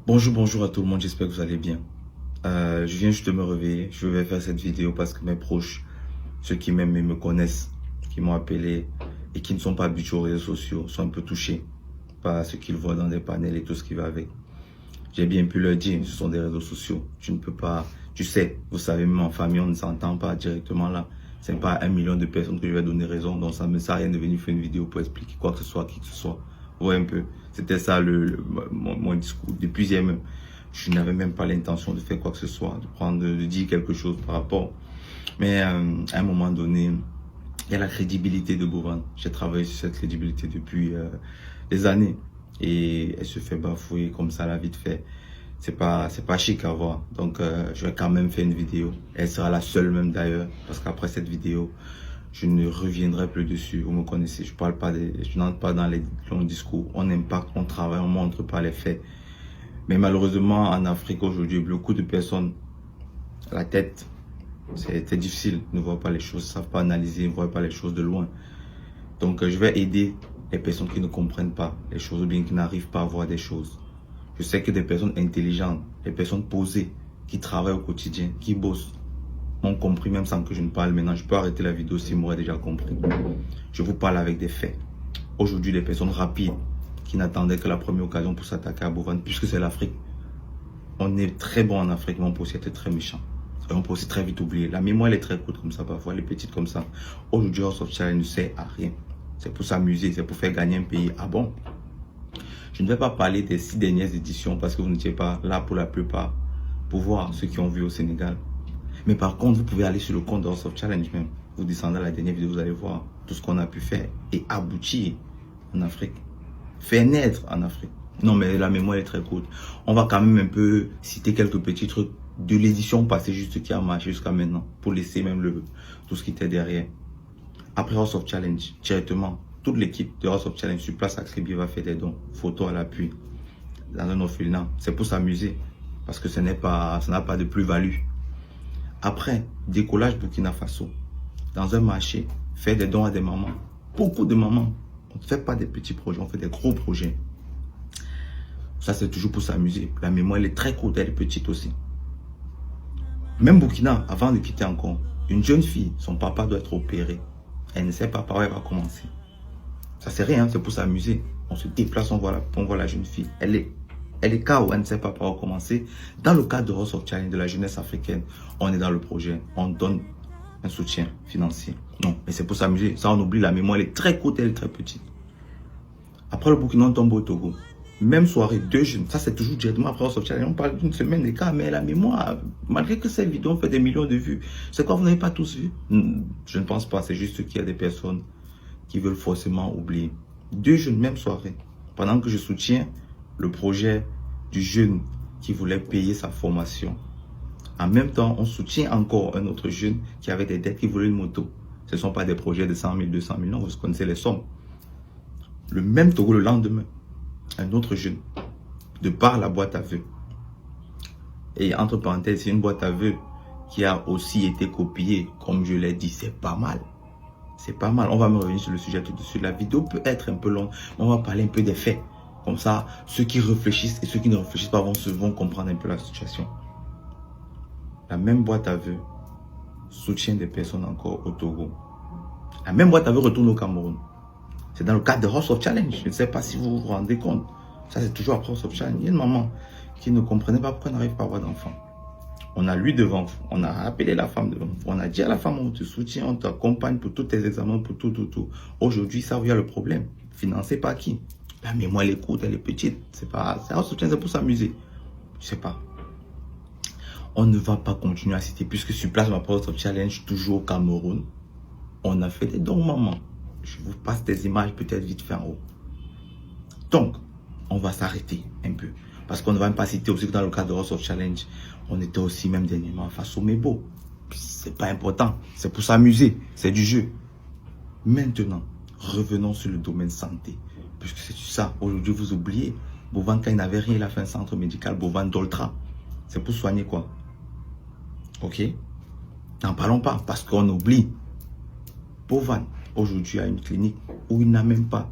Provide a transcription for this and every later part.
Bonjour à tout le monde, j'espère que vous allez bien. Je viens juste de me réveiller, je vais faire cette vidéo parce que mes proches, ceux qui m'aiment et me connaissent, qui m'ont appelé et qui ne sont pas habitués aux réseaux sociaux, sont un peu touchés par ce qu'ils voient dans des panels et tout ce qui va avec. J'ai bien pu leur dire, ce sont des réseaux sociaux, tu ne peux pas, tu sais, vous savez, même en famille, on ne s'entend pas directement là. C'est pas 1 million de personnes que je vais donner raison, donc ça me sert à rien de venir faire une vidéo pour expliquer quoi que ce soit à qui que ce soit. Vous voyez un peu, c'était ça mon discours. Depuis hier même, je n'avais même pas l'intention de faire quoi que ce soit, de dire quelque chose par rapport. Mais à un moment donné, il y a la crédibilité de Bovan. J'ai travaillé sur cette crédibilité depuis des années et elle se fait bafouer comme ça la vite fait. C'est pas chic à voir. Donc je vais quand même faire une vidéo. Elle sera la seule même d'ailleurs parce qu'après cette vidéo, je ne reviendrai plus dessus. Vous me connaissez, je n'entre pas dans les longs discours. On impacte, on travaille, on montre pas les faits. Mais malheureusement, en Afrique aujourd'hui, beaucoup de personnes, la tête, c'est difficile, ne voient pas les choses, ne savent pas analyser, ne voient pas les choses de loin. Donc je vais aider les personnes qui ne comprennent pas les choses ou bien qui n'arrivent pas à voir des choses. Je sais que des personnes intelligentes, des personnes posées, qui travaillent au quotidien, qui bossent, ont compris même sans que je ne parle maintenant. Je peux arrêter la vidéo si moi déjà compris. Je vous parle avec des faits. Aujourd'hui, des personnes rapides qui n'attendaient que la première occasion pour s'attaquer à Bovan, puisque c'est l'Afrique. On est très bon en Afrique, mais on peut aussi être très méchant. Et on peut aussi très vite oublier. La mémoire, elle est très courte comme ça, parfois, elle est petite comme ça. Aujourd'hui, House of Challenge ne sert à rien. C'est pour s'amuser, c'est pour faire gagner un pays. Ah bon? Je ne vais pas parler des 6 dernières éditions parce que vous n'étiez pas là pour la plupart pour voir ceux qui ont vu au Sénégal. Mais par contre, vous pouvez aller sur le compte de House of Challenge même. Vous descendez à la dernière vidéo, vous allez voir tout ce qu'on a pu faire et aboutir en Afrique. Faire naître en Afrique. Non, mais la mémoire est très courte. On va quand même un peu citer quelques petits trucs de l'édition passée, juste ce qui a marché jusqu'à maintenant, pour laisser même tout ce qui était derrière. Après House of Challenge, directement, toute l'équipe de House of Challenge sur place à Crébier va faire des dons, photos à l'appui, dans un orphelinat. C'est pour s'amuser, parce que ça n'a pas de plus-value. Après, décollage Burkina Faso, dans un marché, faire des dons à des mamans. Beaucoup de mamans. On ne fait pas des petits projets, on fait des gros projets. Ça, c'est toujours pour s'amuser. La mémoire, elle est très courte, elle est petite aussi. Même Burkina, avant de quitter encore, une jeune fille, son papa doit être opéré. Elle ne sait pas par où elle va commencer. Ça, c'est rien, c'est pour s'amuser. On se déplace, on voit la jeune fille. Elle est KO, elle ne sait pas par où commencer. Dans le cadre de House of Challenge, de la jeunesse africaine, on est dans le projet. On donne un soutien financier. Non, mais c'est pour s'amuser. Ça, on oublie, la mémoire, elle est très courte, elle est très petite. Après le Burkina, on tombe au Togo. Même soirée, 2 jeunes. Ça, c'est toujours directement après House of Challenge. On parle d'une semaine d'écart, mais la mémoire, malgré que ces vidéos ont fait des millions de vues, c'est quoi, vous n'avez pas tous vu? Je ne pense pas. C'est juste qu'il y a des personnes qui veulent forcément oublier. 2 jeunes, même soirée. Pendant que je soutiens le projet du jeune qui voulait payer sa formation. En même temps, on soutient encore un autre jeune qui avait des dettes, qui voulait une moto. Ce ne sont pas des projets de 100 000, 200 000, non, vous connaissez les sommes. Le même Togo, le lendemain, un autre jeune, de par la boîte à vœux. Et entre parenthèses, c'est une boîte à vœux qui a aussi été copiée, comme je l'ai dit, c'est pas mal. C'est pas mal. On va me revenir sur le sujet tout de suite. La vidéo peut être un peu longue, mais on va parler un peu des faits. Comme ça, ceux qui réfléchissent et ceux qui ne réfléchissent pas vont comprendre un peu la situation. La même boîte à vœux soutient des personnes encore au Togo. La même boîte à vœux retourne au Cameroun. C'est dans le cadre de House of Challenge. Je ne sais pas si vous vous rendez compte. Ça, c'est toujours après House of Challenge. Il y a une maman qui ne comprenait pas pourquoi elle n'arrive pas à avoir d'enfant. On a lui devant vous. On a appelé la femme devant vous. On a dit à la femme, on te soutient, on t'accompagne pour tous tes examens, pour tout. Aujourd'hui, ça, il y a le problème. Financé par qui? La mémoire, elle est courte, elle est petite. C'est House of Challenge, c'est pour s'amuser. Je sais pas. On ne va pas continuer à citer, puisque sur place, ma House of Challenge, toujours au Cameroun, on a fait des dons, maman. Je vous passe des images peut-être vite fait en haut. Donc, on va s'arrêter un peu. Parce qu'on ne va même pas citer aussi que dans le cadre de House of Challenge, on était aussi même dernièrement face au Mebo. C'est pas important. C'est pour s'amuser. C'est du jeu. Maintenant, revenons sur le domaine santé. Puisque c'est ça. Aujourd'hui, vous oubliez. Bovan, quand il n'avait rien, il a fait un centre médical Bovan d'Ultra. C'est pour soigner quoi? Ok? N'en parlons pas parce qu'on oublie. Bovan, aujourd'hui, a une clinique où il n'a même pas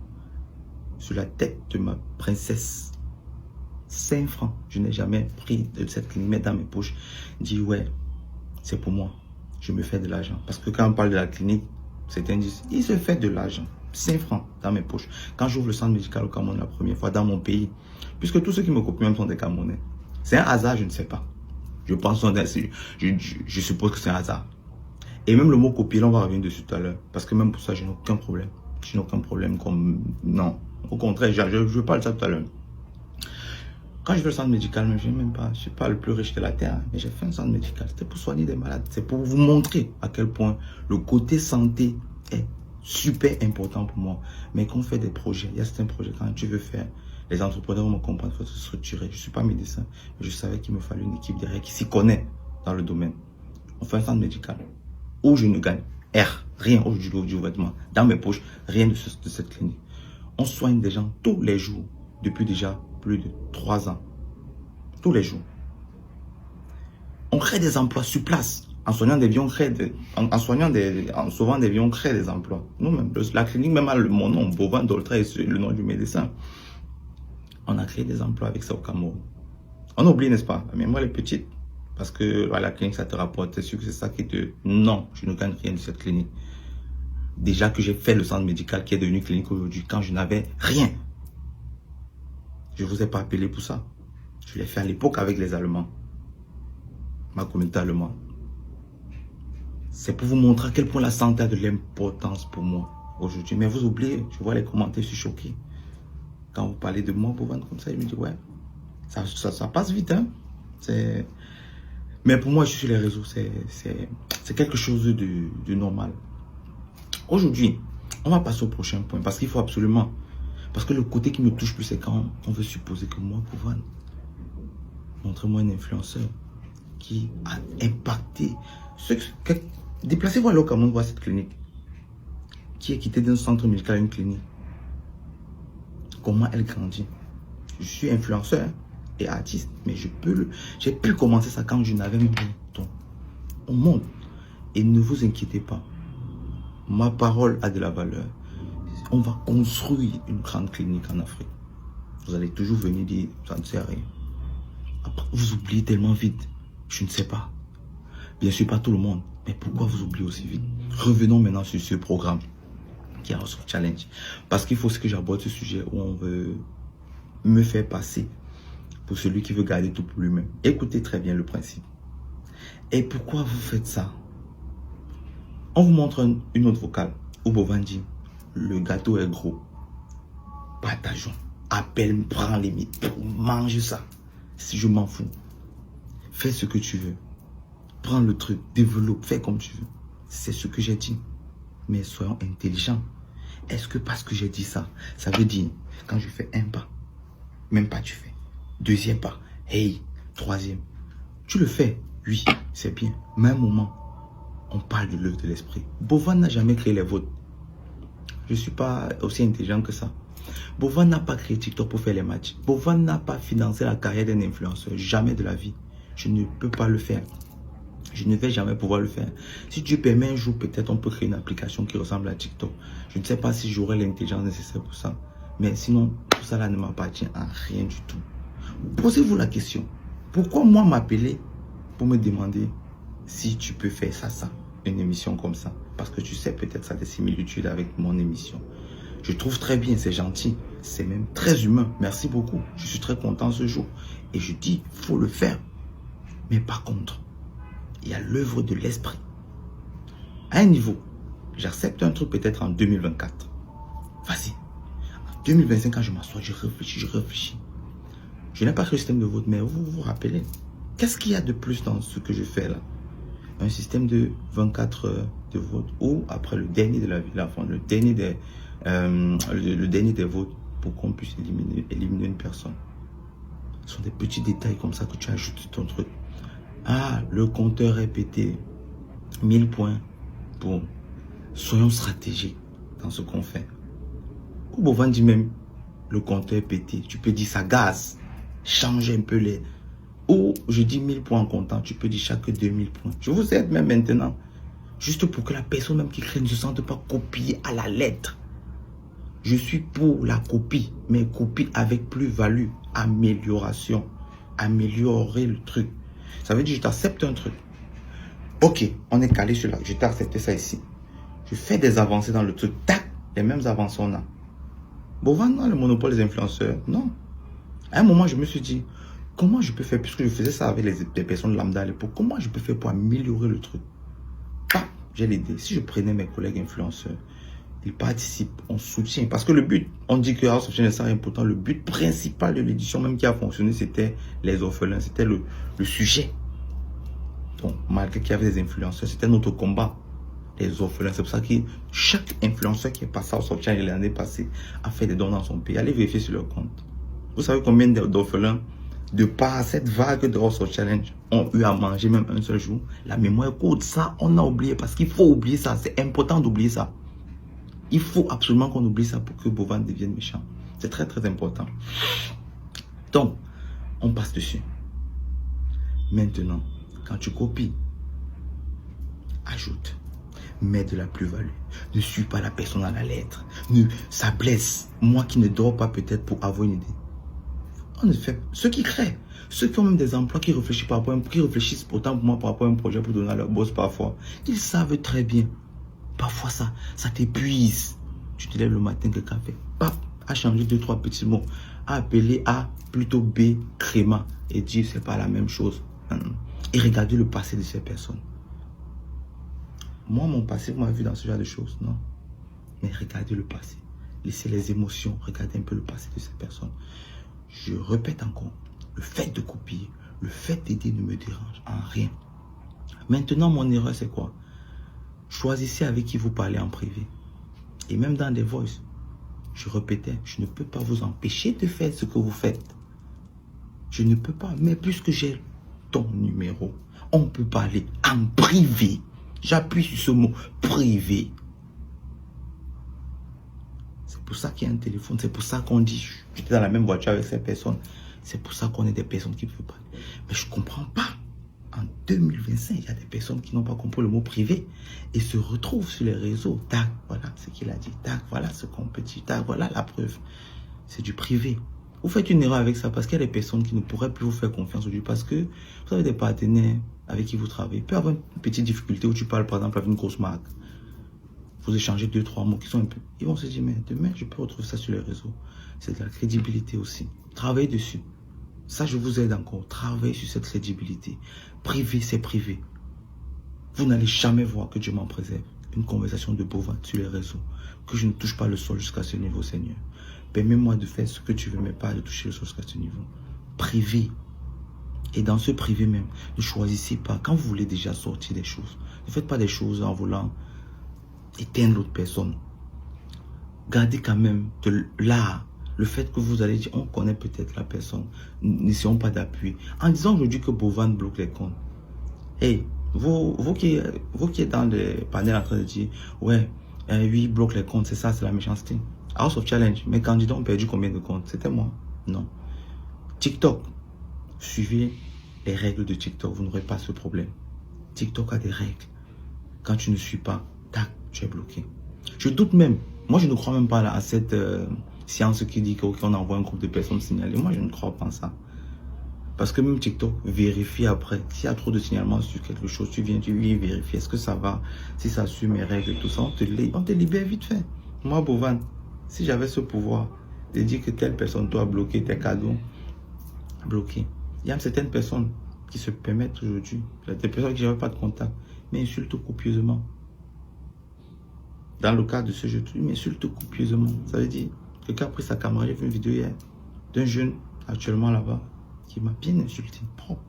sur la tête de ma princesse 5 francs. Je n'ai jamais pris de cette clinique, mettre dans mes poches. Dit ouais, c'est pour moi. Je me fais de l'argent. Parce que quand on parle de la clinique, certains disent, il se fait de l'argent. 5 francs dans mes poches. Quand j'ouvre le centre médical au Cameroun la première fois dans mon pays, puisque tous ceux qui me copient même sont des Camerounais. C'est un hasard, je ne sais pas. Je pense, je suppose que c'est un hasard. Et même le mot copier, là, on va revenir dessus tout à l'heure. Parce que même pour ça, je n'ai aucun problème. Je n'ai aucun problème comme... Non. Au contraire, je parle de ça tout à l'heure. Quand je vais au centre médical, je ne suis pas le plus riche de la terre, mais j'ai fait un centre médical. C'était pour soigner des malades. C'est pour vous montrer à quel point le côté santé est super important pour moi. Mais quand on fait des projets, il y a certains projets, quand tu veux faire, les entrepreneurs vont me comprendre, il faut se structurer. Je ne suis pas médecin, mais je savais qu'il me fallait une équipe derrière qui s'y connaît dans le domaine. On fait un centre médical où je ne gagne rien aujourd'hui, dans mes poches, rien de cette clinique. On soigne des gens tous les jours, depuis déjà plus de 3 ans. Tous les jours. On crée des emplois sur place. En soignant des vies, on crée en sauvant des vies, on crée des emplois. Nous-mêmes, la clinique même a mon nom, Bovan Doltra, et le nom du médecin. On a créé des emplois avec ça au Cameroun. On oublie, n'est-ce pas? Mais moi, elle est petite. Parce que à la clinique, ça te rapporte. T'es sûr que c'est ça qui te... Non, je ne gagne rien de cette clinique. Déjà que j'ai fait le centre médical qui est devenu clinique aujourd'hui, quand je n'avais rien. Je ne vous ai pas appelé pour ça. Je l'ai fait à l'époque avec les Allemands. Ma communauté allemande. C'est pour vous montrer à quel point la santé a de l'importance pour moi aujourd'hui. Mais vous oubliez, je vois les commentaires, je suis choqué. Quand vous parlez de moi pour vendre comme ça, je me dis ouais, ça passe vite. Hein? Mais pour moi, je suis sur les réseaux, c'est quelque chose de normal. Aujourd'hui, on va passer au prochain point parce qu'il faut absolument... Parce que le côté qui me touche plus, c'est quand on veut supposer que moi, Bovan, montrez-moi un influenceur qui a impacté. Déplacez-vous alors comment on voit cette clinique. Qui est quitté d'un centre médical à une clinique. Comment elle grandit. Je suis influenceur et artiste, mais j'ai pu commencer ça quand je n'avais même pas de ton. On monte. Et ne vous inquiétez pas. Ma parole a de la valeur. On va construire une grande clinique en Afrique. Vous allez toujours venir dire, ça ne sert à rien. Après, vous oubliez tellement vite. Je ne sais pas. Bien sûr, pas tout le monde. Mais pourquoi vous oubliez aussi vite? Revenons maintenant sur ce programme qui est House of Challenge. Parce qu'il faut que j'aborde ce sujet où on veut me faire passer pour celui qui veut garder tout pour lui-même. Écoutez très bien le principe. Et pourquoi vous faites ça? On vous montre une autre vocale où Bovan dit, le gâteau est gros. Partageons. Appelle, prends les mythes. Mange ça. Si je m'en fous. Fais ce que tu veux. Prends le truc. Développe. Fais comme tu veux. C'est ce que j'ai dit. Mais soyons intelligents. Est-ce que parce que j'ai dit ça, ça veut dire, quand je fais un pas, même pas tu fais. Deuxième pas. Hey. Troisième. Tu le fais. Oui, c'est bien. Mais à un moment, on parle de l'œuvre de l'esprit. Bovan n'a jamais créé les vôtres. Je ne suis pas aussi intelligent que ça. Bovan n'a pas créé TikTok pour faire les matchs. Bovan n'a pas financé la carrière d'un influenceur. Jamais de la vie. Je ne peux pas le faire. Je ne vais jamais pouvoir le faire. Si Dieu permet un jour, peut-être on peut créer une application qui ressemble à TikTok. Je ne sais pas si j'aurai l'intelligence nécessaire pour ça. Mais sinon, tout ça là ne m'appartient à rien du tout. Posez-vous la question. Pourquoi moi m'appeler pour me demander si tu peux faire ça, une émission comme ça? Parce que tu sais peut-être ça des similitudes avec mon émission. Je trouve très bien, c'est gentil. C'est même très humain. Merci beaucoup. Je suis très content ce jour. Et je dis, il faut le faire. Mais par contre, il y a l'œuvre de l'esprit. À un niveau, j'accepte un truc peut-être en 2024. Vas-y. En 2025, quand je m'assois, je réfléchis. Je n'ai pas créé le système de vote, mais vous vous rappelez. Qu'est-ce qu'il y a de plus dans ce que je fais là? Un système de 24 heures de vote ou après le dernier de la ville, enfin, le dernier des votes pour qu'on puisse éliminer une personne. Ce sont des petits détails comme ça que tu ajoutes sur ton truc. Ah, le compteur est pété. 1000 points. Bon, soyons stratégiques dans ce qu'on fait. Ou Bovan dit même, le compteur est pété. Tu peux dire ça gaz. Change un peu les... Ou je dis 1000 points en comptant. Tu peux dire chaque 2000 points. Je vous aide même maintenant. Juste pour que la personne même qui crée ne se sente pas copiée à la lettre. Je suis pour la copie, mais copie avec plus-value, amélioration, améliorer le truc. Ça veut dire, je t'accepte un truc. Ok, on est calé sur là, je t'ai accepté ça ici. Je fais des avancées dans le truc, tac, les mêmes avancées on a. Bovan, non, le monopole des influenceurs, non. À un moment, je me suis dit, comment je peux faire, puisque je faisais ça avec les personnes lambda à l'époque, comment je peux faire pour améliorer le truc? J'ai l'idée, si je prenais mes collègues influenceurs, ils participent, on soutient. Parce que le but, on dit que House of Change est important, le but principal de l'édition même qui a fonctionné, c'était les orphelins, c'était le sujet. Donc, malgré qu'il y avait des influenceurs, c'était notre combat. Les orphelins, c'est pour ça que chaque influenceur qui est passé à House of Change l'année passée a fait des dons dans son pays. Allez vérifier sur leur compte. Vous savez combien d'orphelins, de par cette vague de House of Challenge, ont eu à manger même un seul jour? La mémoire est courte. Ça, on a oublié parce qu'il faut oublier ça. C'est important d'oublier ça. Il faut absolument qu'on oublie ça pour que Bovan devienne méchant. C'est très très important. Donc, on passe dessus. Maintenant, quand tu copies, ajoute. Mets de la plus-value. Ne suis pas la personne à la lettre. Ça blesse. Moi qui ne dors pas peut-être pour avoir une idée. En effet, ceux qui créent, ceux qui ont même des emplois, qui réfléchissent autant pour moi par rapport à un projet pour donner à leur boss parfois, ils savent très bien. Parfois ça t'épuise. Tu te lèves le matin, quelqu'un fait, paf, a changé 2-3 petits mots, a appelé A plutôt B, créma, et dire c'est pas la même chose. Et regardez le passé de ces personnes. Moi, mon passé, vous m'avez vu dans ce genre de choses, non? Mais regardez le passé. Laissez les émotions, regardez un peu le passé de ces personnes. Je répète encore, le fait de copier, le fait d'aider ne me dérange en rien. Maintenant, mon erreur, c'est quoi? Choisissez avec qui vous parlez en privé. Et même dans des voices, je répétais, je ne peux pas vous empêcher de faire ce que vous faites. Je ne peux pas, mais puisque j'ai ton numéro, on peut parler en privé. J'appuie sur ce mot, privé. C'est pour ça qu'il y a un téléphone, c'est pour ça qu'on dit, j'étais dans la même voiture avec ces personnes. C'est pour ça qu'on est des personnes qui peuvent parler. Mais je ne comprends pas. En 2025, il y a des personnes qui n'ont pas compris le mot privé et se retrouvent sur les réseaux. Tac, voilà ce qu'il a dit. Tac, voilà ce qu'on peut dire. Tac, voilà la preuve. C'est du privé. Vous faites une erreur avec ça parce qu'il y a des personnes qui ne pourraient plus vous faire confiance aujourd'hui parce que vous avez des partenaires avec qui vous travaillez. Il peut y avoir une petite difficulté où tu parles par exemple avec une grosse marque. Vous échangez 2-3 mots qui sont un peu... Ils vont se dire, mais demain, je peux retrouver ça sur les réseaux. C'est de la crédibilité aussi. Travaillez dessus. Ça, je vous aide encore. Travaillez sur cette crédibilité. Privé, c'est privé. Vous n'allez jamais voir que Dieu m'en préserve. Une conversation de Bovan sur les réseaux. Que je ne touche pas le sol jusqu'à ce niveau, Seigneur. Permets-moi de faire ce que tu veux, mais pas de toucher le sol jusqu'à ce niveau. Privé. Et dans ce privé même, ne choisissez pas. Quand vous voulez déjà sortir des choses, ne faites pas des choses en voulant éteindre l'autre personne. Gardez quand même de l'art. Le fait que vous allez dire, on connaît peut-être la personne. N'essayons pas d'appuyer. En disant aujourd'hui que Bovan bloque les comptes. Hey, vous qui êtes dans les panels en train de dire, ouais, lui bloque les comptes, c'est ça, c'est la méchanceté. House of Challenge, mes candidats ont perdu combien de comptes? C'était moi? Non. TikTok, suivez les règles de TikTok, vous n'aurez pas ce problème. TikTok a des règles. Quand tu ne suis pas, tac, tu es bloqué. Je doute même, moi je ne crois même pas à cette science qui dit qu'on envoie un groupe de personnes signalées. Moi je ne crois pas en ça. Parce que même TikTok vérifie après. S'il y a trop de signalements sur quelque chose, tu viens vérifier. Est-ce que ça va? Si ça suit mes règles et tout ça, on te libère vite fait. Moi, Bovan, si j'avais ce pouvoir de dire que telle personne doit bloquer tes cadeaux, bloquer. Il y a certaines personnes qui se permettent aujourd'hui, des personnes qui n'avaient pas de contact, mais insultent copieusement. Dans le cas de ce jeu, il m'insulte copieusement. Ça veut dire, quelqu'un a pris sa caméra, j'ai vu une vidéo hier d'un jeune actuellement là-bas qui m'a bien insulté, propre.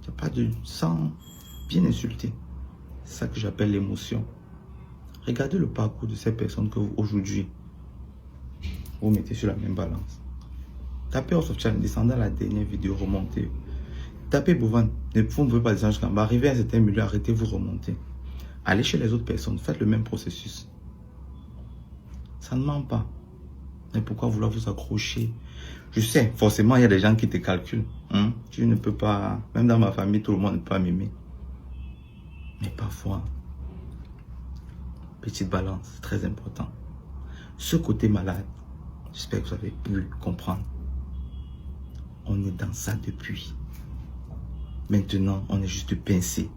Il n'y a pas de sang, bien insulté. C'est ça que j'appelle l'émotion. Regardez le parcours de ces personnes que aujourd'hui, vous mettez sur la même balance. Tapez House of Challenge, descendez à la dernière vidéo, remontez. Tapez Bovan, vous ne pouvez pas descendre jusqu'en bas. Arrivez à un certain milieu, arrêtez, vous remontez. Allez chez les autres personnes, faites le même processus. Ça ne ment pas. Mais pourquoi vouloir vous accrocher? Je sais, forcément, il y a des gens qui te calculent. Hein? Tu ne peux pas, même dans ma famille, tout le monde ne peut pas m'aimer. Mais parfois, petite balance, c'est très important. Ce côté malade, j'espère que vous avez pu comprendre. On est dans ça depuis. Maintenant, on est juste pincé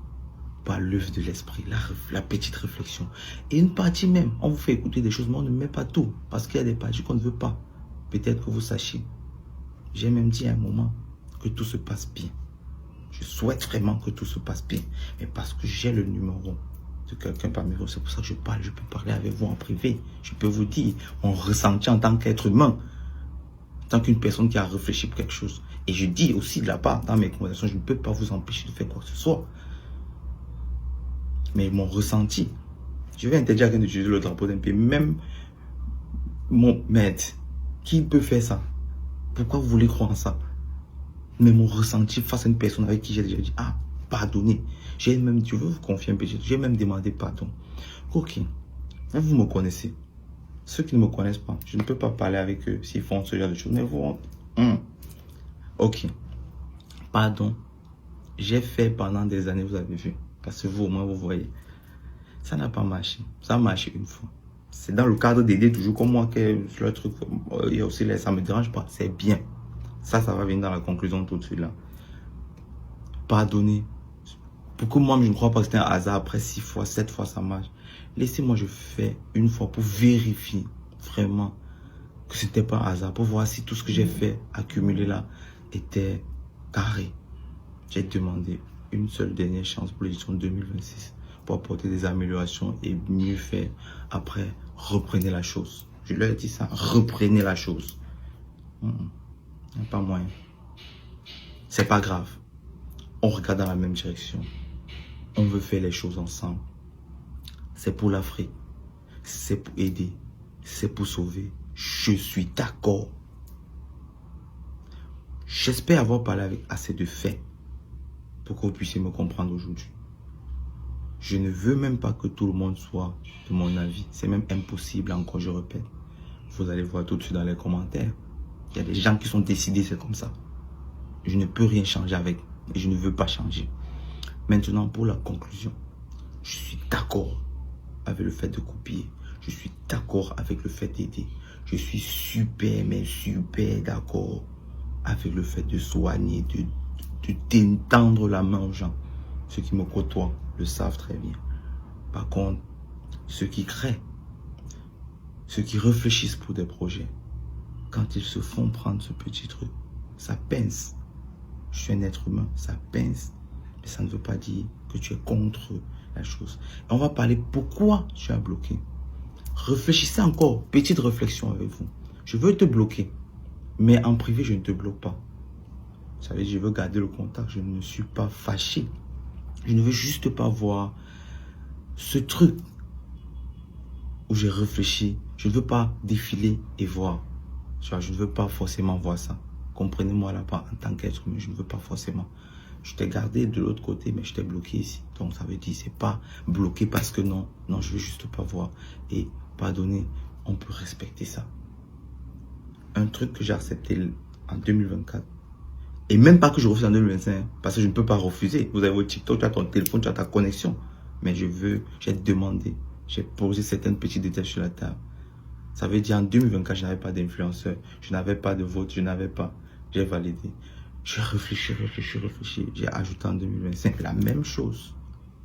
par l'œuvre de l'esprit, la petite réflexion. Et une partie même, on vous fait écouter des choses, mais on ne met pas tout. Parce qu'il y a des parties qu'on ne veut pas. Peut-être que vous sachiez. J'ai même dit à un moment que tout se passe bien. Je souhaite vraiment que tout se passe bien. Mais parce que j'ai le numéro de quelqu'un parmi vous, c'est pour ça que je parle. Je peux parler avec vous en privé. Je peux vous dire mon ressenti en tant qu'être humain. En tant qu'une personne qui a réfléchi pour quelque chose. Et je dis aussi de là-bas, dans mes conversations, je ne peux pas vous empêcher de faire quoi que ce soit. Mais mon ressenti, je vais interdire à quelqu'un d'utiliser le drapeau d'un pays, même mon maître, qui peut faire ça? Pourquoi vous voulez croire en ça? Mais mon ressenti face à une personne avec qui j'ai déjà dit, ah, pardonnez. J'ai même, je veux vous confier un petit, j'ai même demandé pardon. Ok, vous me connaissez. Ceux qui ne me connaissent pas, je ne peux pas parler avec eux s'ils font ce genre de choses. Mais vous, ok, pardon. J'ai fait pendant des années, vous avez vu. Parce que vous, au moins, vous voyez. Ça n'a pas marché. Ça a marché une fois. C'est dans le cadre d'aider toujours comme moi que le truc, il y a aussi les, ça ne me dérange pas. C'est bien. Ça va venir dans la conclusion tout de suite là. Pardonnez. Pourquoi moi, je ne crois pas que c'était un hasard. Après 6 fois, 7 fois, ça marche. Laissez-moi, je fais une fois pour vérifier vraiment que ce n'était pas un hasard. Pour voir si tout ce que j'ai fait, accumulé là, était carré. J'ai demandé une seule dernière chance pour l'édition 2026 pour apporter des améliorations et mieux faire. Après, reprenez la chose. Je leur ai dit ça, reprenez la chose. Il n'y a pas moyen. C'est pas grave. On regarde dans la même direction. On veut faire les choses ensemble. C'est pour l'Afrique. C'est pour aider. C'est pour sauver. Je suis d'accord. J'espère avoir parlé avec assez de faits pour que vous puissiez me comprendre aujourd'hui. Je ne veux même pas que tout le monde soit de mon avis. C'est même impossible, encore je répète. Vous allez voir tout de suite dans les commentaires. Il y a des gens qui sont décidés, c'est comme ça. Je ne peux rien changer avec et je ne veux pas changer. Maintenant, pour la conclusion, je suis d'accord avec le fait de copier. Je suis d'accord avec le fait d'aider. Je suis super, mais super d'accord avec le fait de soigner, de d'étendre la main aux gens. Ceux qui me côtoient le savent très bien. Par contre, ceux qui créent, ceux qui réfléchissent pour des projets, quand ils se font prendre ce petit truc, ça pince. Je suis un être humain, ça pince. Mais ça ne veut pas dire que tu es contre la chose. Et on va parler pourquoi tu as bloqué. Réfléchissez encore, petite réflexion avec vous. Je veux te bloquer, mais en privé, je ne te bloque pas. Vous savez, je veux garder le contact, je ne suis pas fâché. Je ne veux juste pas voir ce truc où j'ai réfléchi. Je ne veux pas défiler et voir. Je ne veux pas forcément voir ça. Comprenez-moi là-bas en tant qu'être humain, je ne veux pas forcément. Je t'ai gardé de l'autre côté, mais je t'ai bloqué ici. Donc ça veut dire, c'est pas bloqué parce que non. Non, je veux juste pas voir. Et pardonner, on peut respecter ça. Un truc que j'ai accepté en 2024. Et même pas que je refuse en 2025, parce que je ne peux pas refuser. Vous avez votre TikTok, tu as ton téléphone, tu as ta connexion. Mais j'ai demandé, j'ai posé certains petits détails sur la table. Ça veut dire en 2024, je n'avais pas d'influenceur, je n'avais pas de vote, je n'avais pas. J'ai validé. J'ai réfléchi. J'ai ajouté en 2025 la même chose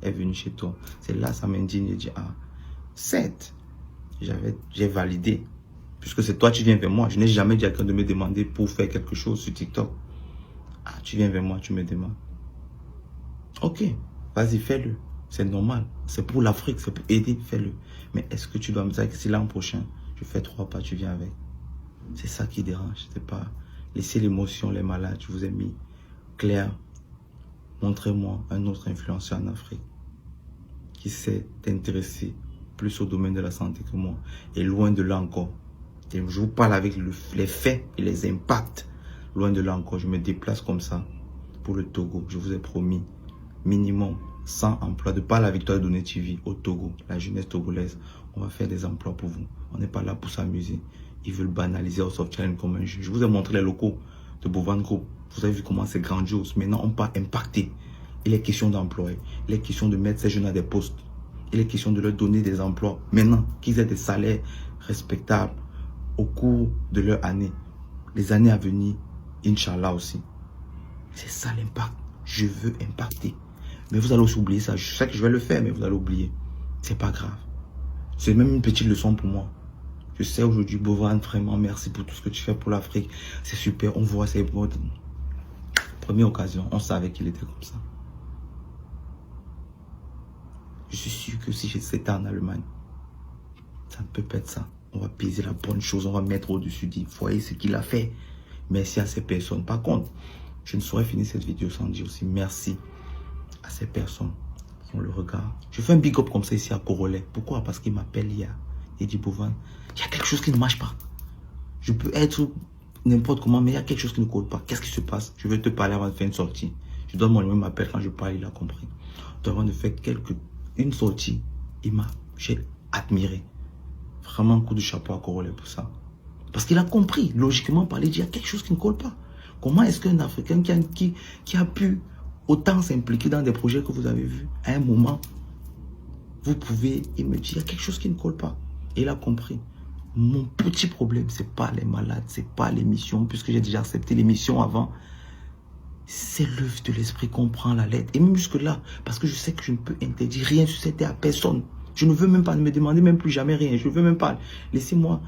est venue chez toi. C'est là, ça m'indigne et dit, ah, 7. J'ai validé. Puisque c'est toi, tu viens vers moi. Je n'ai jamais dit à quelqu'un de me demander pour faire quelque chose sur TikTok. Ah, tu viens vers moi, tu me demandes. Ok, vas-y, fais-le. C'est normal. C'est pour l'Afrique, c'est pour aider, fais-le. Mais est-ce que tu dois me dire que si l'an prochain, je fais 3 pas, tu viens avec? C'est ça qui dérange. C'est pas laisser l'émotion, les malades. Je vous ai mis clair. Montrez-moi un autre influenceur en Afrique qui s'est intéressé plus au domaine de la santé que moi. Et loin de là encore. Et je vous parle avec les faits et les impacts. Loin de là encore, je me déplace comme ça pour le Togo. Je vous ai promis minimum 100 emplois. De par la victoire de Donné TV au Togo, la jeunesse togolaise, on va faire des emplois pour vous. On n'est pas là pour s'amuser. Ils veulent banaliser House of Challenge comme un jeu. Je vous ai montré les locaux de Bovan Group. Vous avez vu comment c'est grandiose. Maintenant, on part impacter. Il est question d'employer. Il est question de mettre ces jeunes à des postes. Il est question de leur donner des emplois. Maintenant, qu'ils aient des salaires respectables au cours de leur année. Les années à venir, Inch'Allah aussi. C'est ça l'impact. Je veux impacter. Mais vous allez aussi oublier ça. Je sais que je vais le faire, mais vous allez oublier. C'est pas grave. C'est même une petite leçon pour moi. Je sais aujourd'hui, Bovan, vraiment, merci pour tout ce que tu fais pour l'Afrique. C'est super, on voit, c'est bon. Première occasion, on savait qu'il était comme ça. Je suis sûr que si j'étais en Allemagne, ça ne peut pas être ça. On va peser la bonne chose, on va mettre au-dessus du voyez ce qu'il a fait. Merci à ces personnes. Par contre, je ne saurais finir cette vidéo sans dire aussi merci à ces personnes qui ont le regard. Je fais un big up comme ça ici à Corolet. Pourquoi? Parce qu'il m'appelle hier. Il dit Bovan, il y a quelque chose qui ne marche pas. Je peux être n'importe comment, mais il y a quelque chose qui ne colle pas. Qu'est-ce qui se passe? Je vais te parler avant de faire une sortie. Je donne mon numéro, il m'appelle quand je parle, il a compris. Donc avant de faire une sortie, j'ai admiré. Vraiment un coup de chapeau à Corolet pour ça. Parce qu'il a compris, logiquement parler, il y a quelque chose qui ne colle pas. Comment est-ce qu'un Africain qui a pu autant s'impliquer dans des projets que vous avez vus, à un moment, vous pouvez, il me dit, il y a quelque chose qui ne colle pas. Et il a compris. Mon petit problème, c'est pas les malades, c'est pas l'émission, puisque j'ai déjà accepté l'émission avant. C'est l'œuvre de l'esprit qu'on prend la lettre. Et même jusque-là, parce que je sais que je ne peux interdire rien sur cette terre à personne. Je ne veux même pas, ne me demander même plus jamais rien. Je ne veux même pas. Laissez-moi.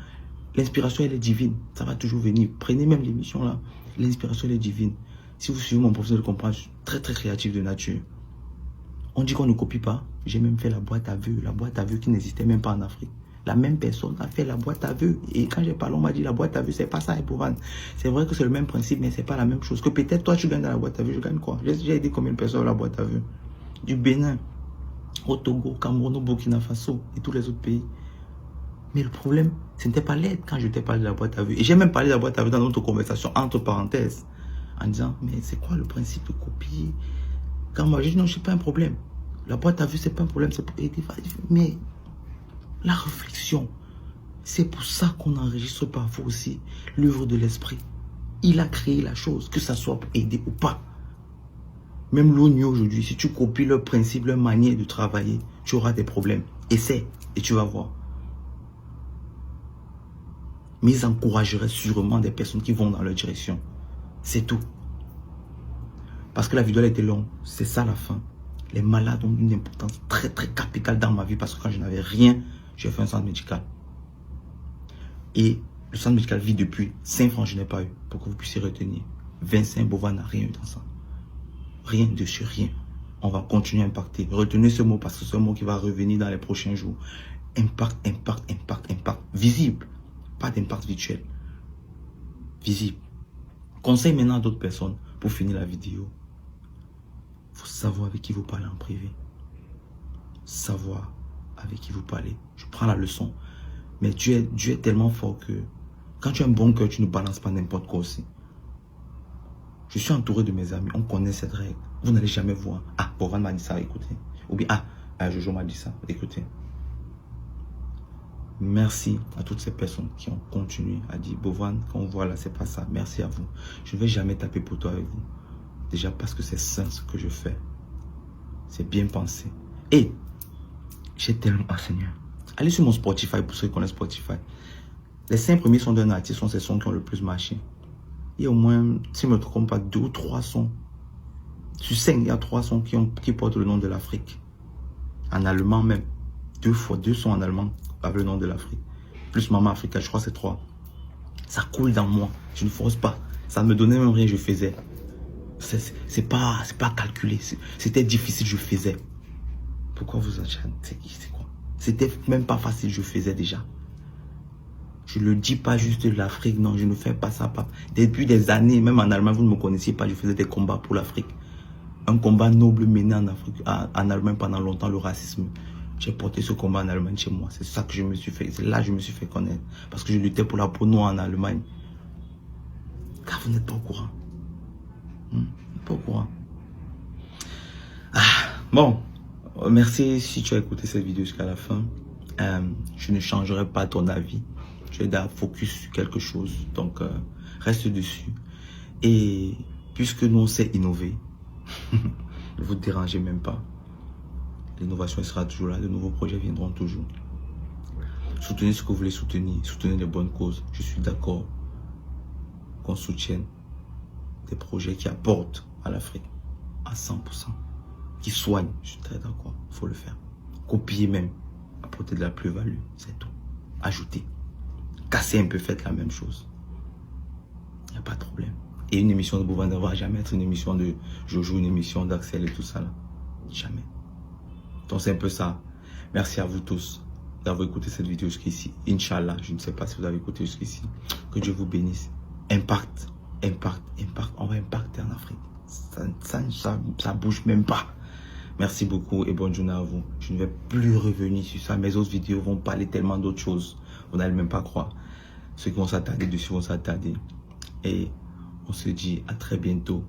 L'inspiration, elle est divine. Ça va toujours venir. Prenez même l'émission là. L'inspiration, elle est divine. Si vous suivez mon professeur de comprendre, je suis très très créatif de nature. On dit qu'on ne copie pas. J'ai même fait la boîte à vœux. La boîte à vœux qui n'existait même pas en Afrique. La même personne a fait la boîte à vœux. Et quand j'ai parlé, on m'a dit la boîte à vœux, c'est pas ça, Bovan. C'est vrai que c'est le même principe, mais c'est pas la même chose. Que peut-être toi, tu gagnes dans la boîte à vœux, je gagne quoi? J'ai aidé combien de personnes à la boîte à vœux? Du Bénin, au Togo, au Cameroun, au Burkina Faso et tous les autres pays. Mais le problème, ce n'était pas l'aide quand je t'ai parlé de la boîte à vœux. Et j'ai même parlé de la boîte à vœux dans notre conversation, entre parenthèses, en disant, mais c'est quoi le principe de copier? Quand moi, je dis non, je n'ai pas un problème. La boîte à vœux, c'est pas un problème, c'est pour aider. Mais la réflexion, c'est pour ça qu'on enregistre parfois aussi l'œuvre de l'esprit. Il a créé la chose, que ça soit pour aider ou pas. Même l'ONU aujourd'hui, si tu copies leur principe, leur manière de travailler, tu auras des problèmes. Essaie et tu vas voir. Mais ils encourageraient sûrement des personnes qui vont dans leur direction. C'est tout. Parce que la vidéo elle était longue. C'est ça la fin. Les malades ont une importance très très capitale dans ma vie parce que quand je n'avais rien, j'ai fait un centre médical. Et le centre médical vit depuis 5 francs, je n'ai pas eu. Pour que vous puissiez retenir. Vincent Bovan n'a rien eu dans ça. Rien de sur rien. On va continuer à impacter. Retenez ce mot parce que c'est un mot qui va revenir dans les prochains jours. Impact, impact, impact, impact. Visible. Pas d'impact virtuel. Visible. Conseil maintenant à d'autres personnes pour finir la vidéo. Il faut savoir avec qui vous parlez en privé. Savoir avec qui vous parlez. Je prends la leçon. Mais Dieu est tellement fort que quand tu as un bon cœur, tu ne balances pas n'importe quoi aussi. Je suis entouré de mes amis. On connaît cette règle. Vous n'allez jamais voir. Ah, Bovan m'a dit ça, écoutez. Ou bien, Jojo m'a dit ça, écoutez. Merci à toutes ces personnes qui ont continué à dire Bovan, quand on voit là, c'est pas ça. Merci à vous. Je ne vais jamais taper pour toi avec vous. Déjà parce que c'est sain ce que je fais. C'est bien pensé. Et j'ai tellement... Ah Seigneur. Allez sur mon Spotify pour ceux qui connaissent Spotify. Les 5 premiers sons d'un artiste sont ces sons qui ont le plus marché. Il y a au moins, si je ne me trompe pas, 2 ou 3 sons. Sur 5, il y a 3 sons qui portent le nom de l'Afrique. En allemand même. 2 sons en allemand avec le nom de l'Afrique. Plus Maman Africa, je crois que c'est 3. Ça coule dans moi. Je ne force pas. Ça ne me donnait même rien, je faisais. C'est pas calculé. C'était difficile, je faisais. Pourquoi vous achetez? C'est quoi? C'était même pas facile, je faisais déjà. Je ne le dis pas juste de l'Afrique, non, je ne fais pas ça. Depuis des années, même en Allemagne, vous ne me connaissiez pas, je faisais des combats pour l'Afrique. Un combat noble mené en Afrique, en Allemagne pendant longtemps, le racisme. J'ai porté ce combat en Allemagne chez moi. C'est ça que je me suis fait. C'est là que je me suis fait connaître. Parce que je luttais pour la peau noire en Allemagne. Car vous n'êtes pas au courant. Pas au courant. Bon. Merci si tu as écouté cette vidéo jusqu'à la fin. Je ne changerai pas ton avis. Je vais focus sur quelque chose. Donc, reste dessus. Et puisque nous, on sait innover, ne vous dérangez même pas. L'innovation sera toujours là. De nouveaux projets viendront toujours. Soutenez ce que vous voulez soutenir. Soutenez les bonnes causes. Je suis d'accord qu'on soutienne des projets qui apportent à l'Afrique à 100%. Qui soignent. Je suis très d'accord. Il faut le faire. Copier même. Apporter de la plus-value. C'est tout. Ajouter. Casser un peu. Faites la même chose. Il n'y a pas de problème. Et une émission de Bovanda ne va jamais être une émission de Jojo, une émission d'Axel et tout ça là. Jamais. Donc c'est un peu ça. Merci à vous tous d'avoir écouté cette vidéo jusqu'ici. Inch'Allah, je ne sais pas si vous avez écouté jusqu'ici. Que Dieu vous bénisse. Impact, impact, impact. On va impacter en Afrique. Ça bouge même pas. Merci beaucoup et bonne journée à vous. Je ne vais plus revenir sur ça. Mes autres vidéos vont parler tellement d'autres choses. Vous n'allez même pas croire. Ceux qui vont s'attarder dessus vont s'attarder. Et on se dit à très bientôt